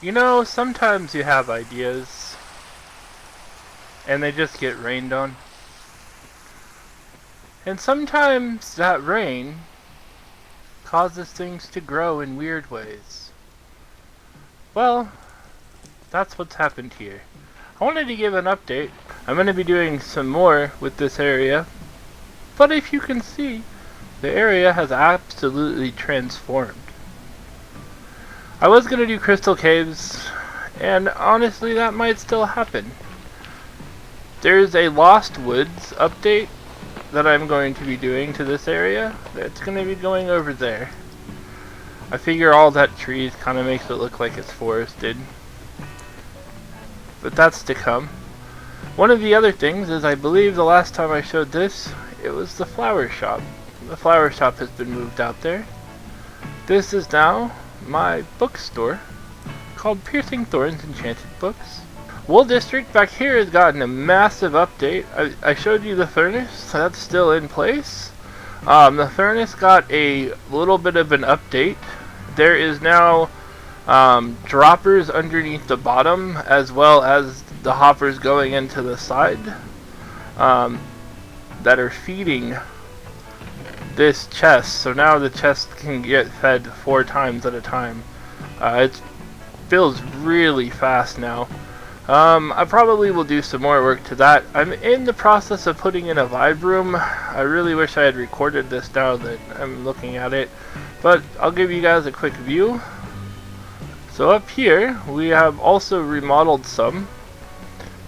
You know, sometimes you have ideas and they just get rained on. And sometimes that rain causes things to grow in weird ways. Well, that's what's happened here. I wanted to give an update. I'm going to be doing some more with this area, but if you can see, the area has absolutely transformed. I was going to do crystal caves, and honestly that might still happen. There's a Lost Woods update that I'm going to be doing to this area. That's going to be going over there. I figure all that trees kind of makes it look like it's forested. But that's to come. One of the other things is I believe the last time I showed this, it was the flower shop. The flower shop has been moved out there. This is now my bookstore called Piercing Thorns Enchanted Books. Wool District back here has gotten a massive update. I showed you the furnace, so that's still in place. The furnace got a little bit of an update. There is now droppers underneath the bottom, as well as the hoppers going into the side that are feeding this chest. So now the chest can get fed 4 times at a time. It fills really fast now. I probably will do some more work to that. I'm in the process of putting in a vibe room. I really wish I had recorded this now that I'm looking at it, but I'll give you guys a quick view. So up here we have also remodeled some.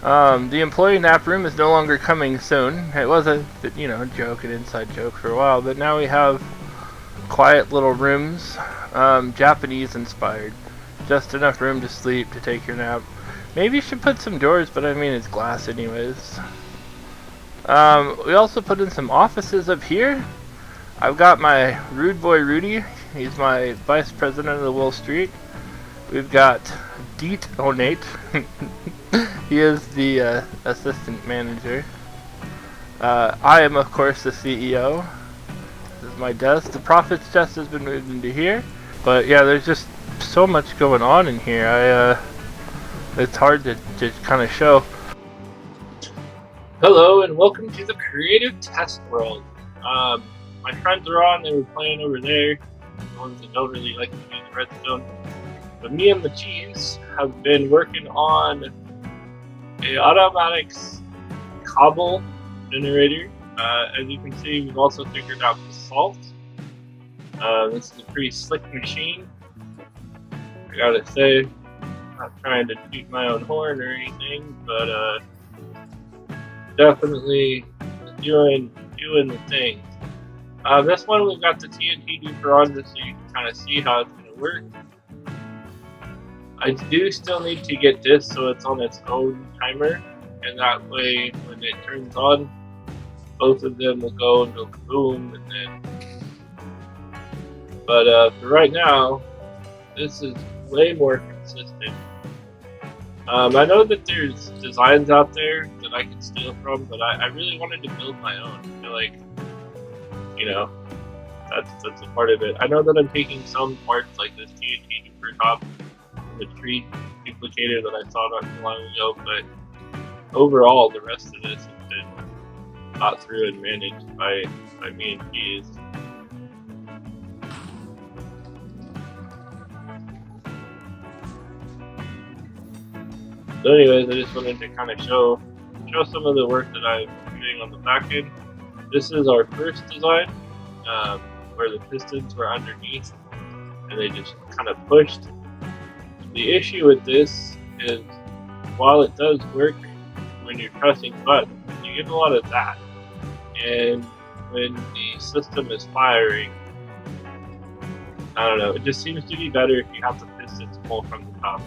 The employee nap room is no longer coming soon. It was a joke, an inside joke for a while, but now we have quiet little rooms, Japanese inspired. Just enough room to sleep, to take your nap. Maybe you should put some doors, but I mean it's glass anyways. We also put in some offices up here. I've got my rude boy Rudy. He's my vice president of the Wool Street. We've got Deet Onate. He is the assistant manager. I am of course the CEO. This is my desk. The Prophet's desk has been moved into here. But yeah, there's just so much going on in here. It's hard to kind of show. Hello and welcome to the Creative Test World. My friends are on, they were playing over there, the ones that don't really like to do the redstone. But me and the Cheese have been working on a automatics cobble generator. As you can see, we've also figured out the salt. This is a pretty slick machine, I gotta say. Not trying to toot my own horn or anything, but definitely doing the thing. This one we've got the TNT duper on just so you can kind of see how it's going to work. I do still need to get this so it's on its own timer, and that way when it turns on, both of them will go and go kaboom, and then. But for right now, this is way more consistent. I know that there's designs out there that I can steal from, but I really wanted to build my own. I feel like, that's a part of it. I know that I'm taking some parts like this TNT duper top, the tree duplicator that I saw not too long ago, but overall the rest of this has been thought through and managed by me and Cheese. So anyways, I just wanted to kind of show some of the work that I'm doing on the back end. This is our first design, where the pistons were underneath and they just kind of pushed. The issue with this is, while it does work when you're pressing buttons, you get a lot of that. And when the system is firing, I don't know, it just seems to be better if you have the pistons pull from the top.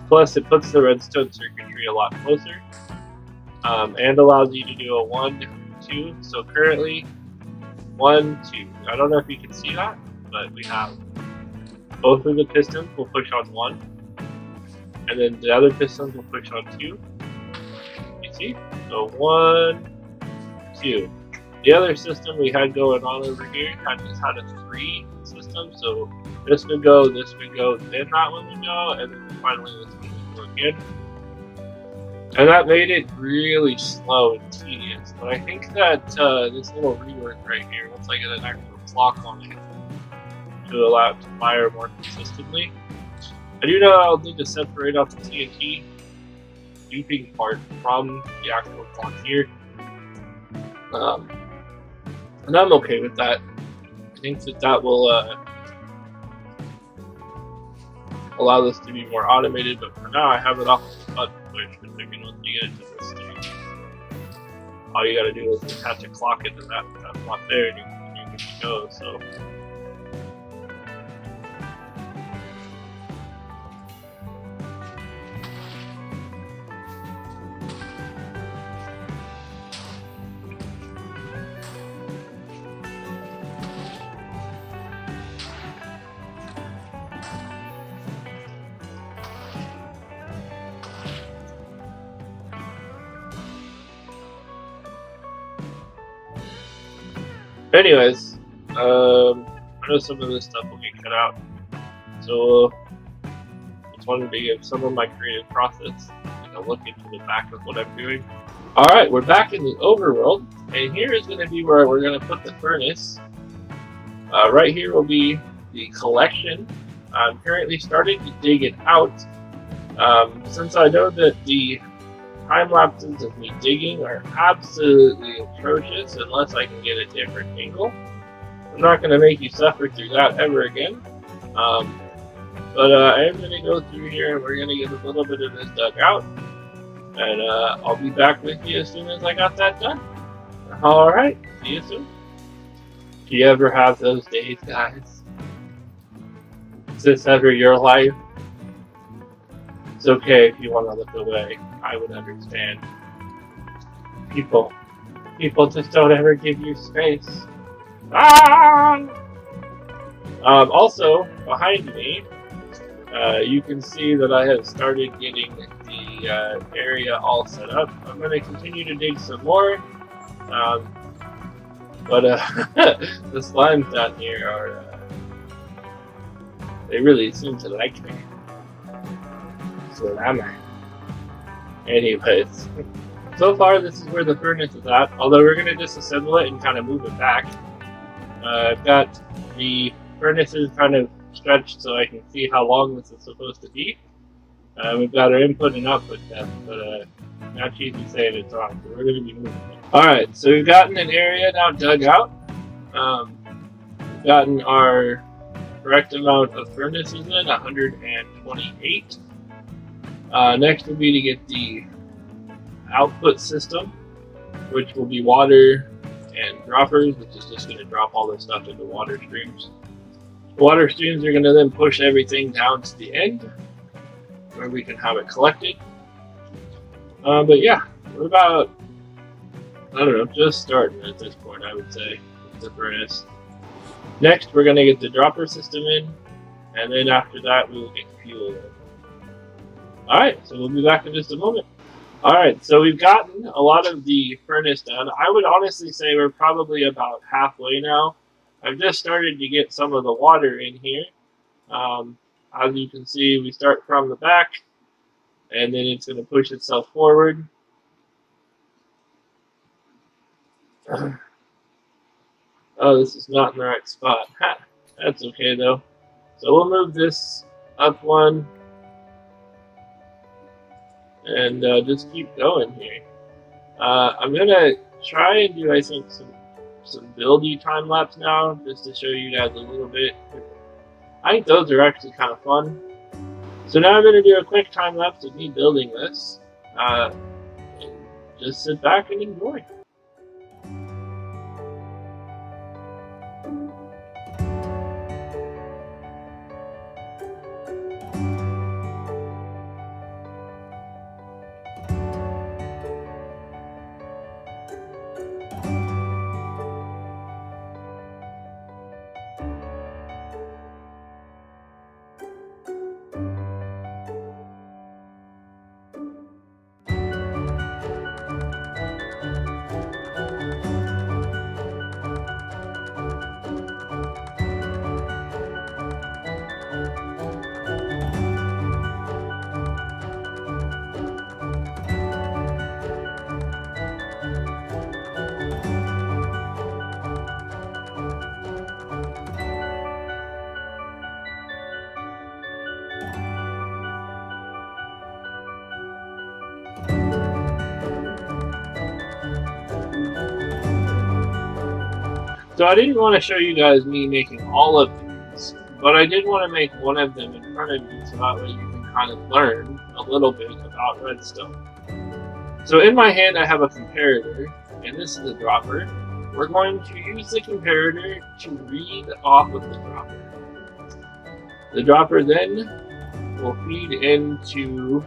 Plus, it puts the redstone circuitry a lot closer, and allows you to do a 1-2. So currently, 1-2. I don't know if you can see that, but we have both of the pistons will push on 1, and then the other pistons will push on 2. You see? So 1, 2. The other system we had going on over here just had a 3 system, so this would go, then that one would go, and then finally this one would go again. And that made it really slow and tedious. But I think that this little rework right here, once I get an actual clock on it to allow it to fire more consistently. I do know I'll need to separate out the TNT duping part from the actual clock here. And I'm okay with that. I think that will allow this to be more automated, but for now I have it off the button switch, because I can once you get into this stage, all you gotta do is attach a clock into that slot there and you're good to go. So anyways, I know some of this stuff will get cut out, so just wanted to give some of my creative process a look into the back of what I'm doing. Alright, we're back in the overworld, and here is going to be where we're going to put the furnace. Right here will be the collection. I'm currently starting to dig it out. Since I know that the time lapses of me digging are absolutely atrocious unless I can get a different angle, I'm not going to make you suffer through that ever again. But I am going to go through here and we're going to get a little bit of this dug out. And I'll be back with you as soon as I got that done. Alright, see you soon. Do you ever have those days, guys? Is this ever your life? It's okay if you want to look away. I would understand. People just don't ever give you space. Ah! Also, behind me, you can see that I have started getting the area all set up. I'm going to continue to dig some more, but the slimes down here are, they really seem to like me. So I'm at. Anyways, so far this is where the furnace is at, although we're going to disassemble it and kind of move it back. I've got the furnaces kind of stretched so I can see how long this is supposed to be. We've got our input and output test, but not easy saying it's wrong, so we're going to be moving it. Alright, so we've gotten an area now dug out. We've gotten our correct amount of furnaces in, 128. Next will be to get the output system, which will be water and droppers, which is just going to drop all this stuff into water streams. Water streams are going to then push everything down to the end, where we can have it collected. But yeah, we're about, I don't know, just starting at this point, I would say, with the furnace. Next, we're going to get the dropper system in, and then after that, we will get fuel in. Alright, so we'll be back in just a moment. Alright, so we've gotten a lot of the furnace done. I would honestly say we're probably about halfway now. I've just started to get some of the water in here. As you can see, we start from the back, and then it's going to push itself forward. Oh, this is not in the right spot. Ha, that's okay, though. So we'll move this up one. And just keep going here. I'm gonna try and do, I think, some buildy time lapse now, just to show you guys a little bit. I think those are actually kind of fun. So now I'm gonna do a quick time lapse of me building this, and just sit back and enjoy. So I didn't want to show you guys me making all of these, but I did want to make one of them in front of you so that way you can kind of learn a little bit about redstone. So in my hand I have a comparator, and this is a dropper. We're going to use the comparator to read off of the dropper. The dropper then will feed into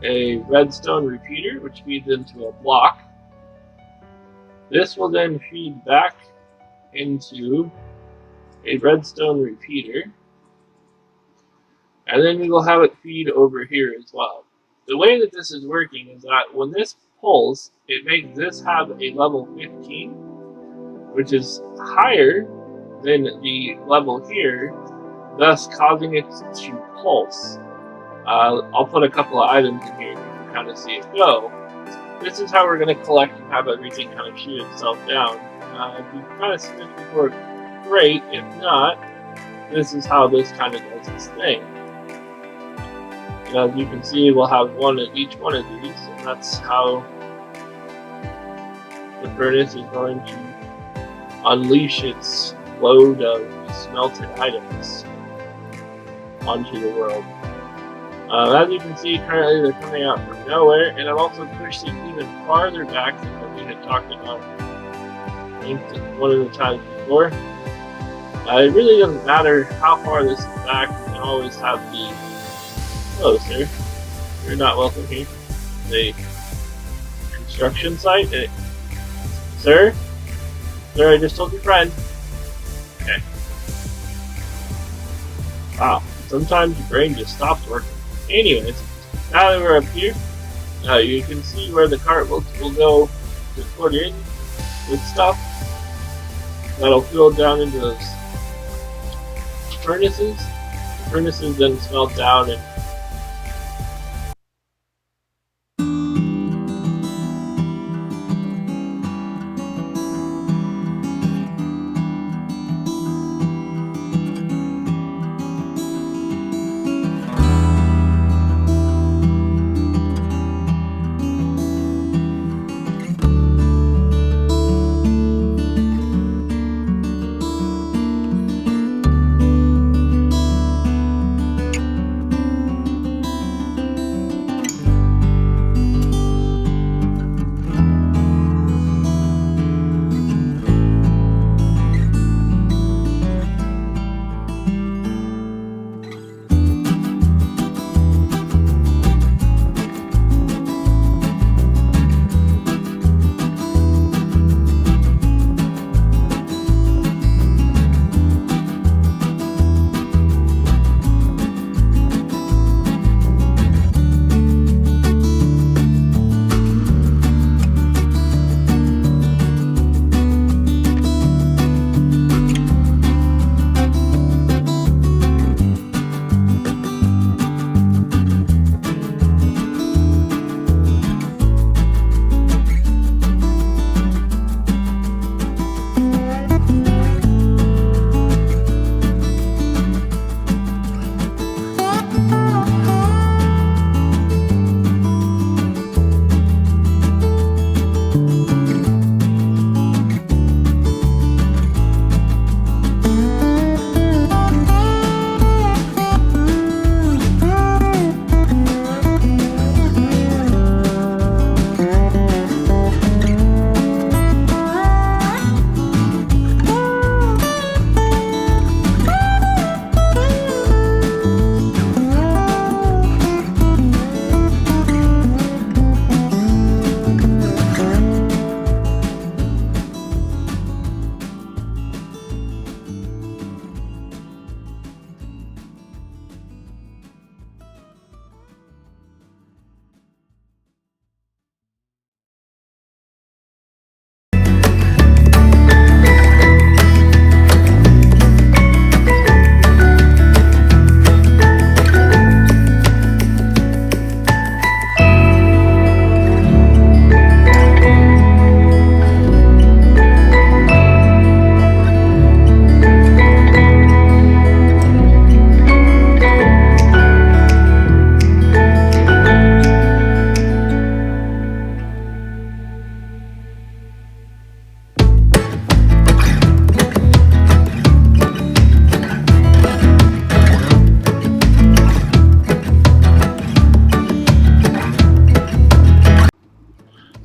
a redstone repeater, which feeds into a block. This will then feed back into a redstone repeater, and then we will have it feed over here as well. The way that this is working is that when this pulls, it makes this have a level 15, which is higher than the level here, thus causing it to pulse. I'll put a couple of items in here so you can kind of see it go. This is how we're going to collect and have everything kind of shoot itself down. If you've kind of seen it before, great. If not, this is how this kind of does its thing. And as you can see, we'll have one at each one of these, and that's how the furnace is going to unleash its load of smelted items onto the world. As you can see, currently they're coming out from nowhere, and I've also pushed it even farther back than what we had talked about one of the times before. It really doesn't matter how far this is back, you can always have the... Hello, sir. You're not welcome here. The construction site? Sir? Sir, I just told your friend. Okay. Wow. Sometimes your brain just stops working. Anyways, now that we're up here, you can see where the cart will go to put in with stuff. That'll fill down into those furnaces. The furnaces then smelt down and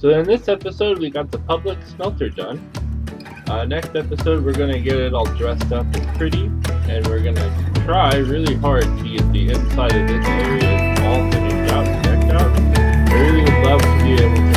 So in this episode, we got the public smelter done. Next episode, we're going to get it all dressed up and pretty, and we're going to try really hard to get the inside of this area all finished out and decked out. I really would love to be able to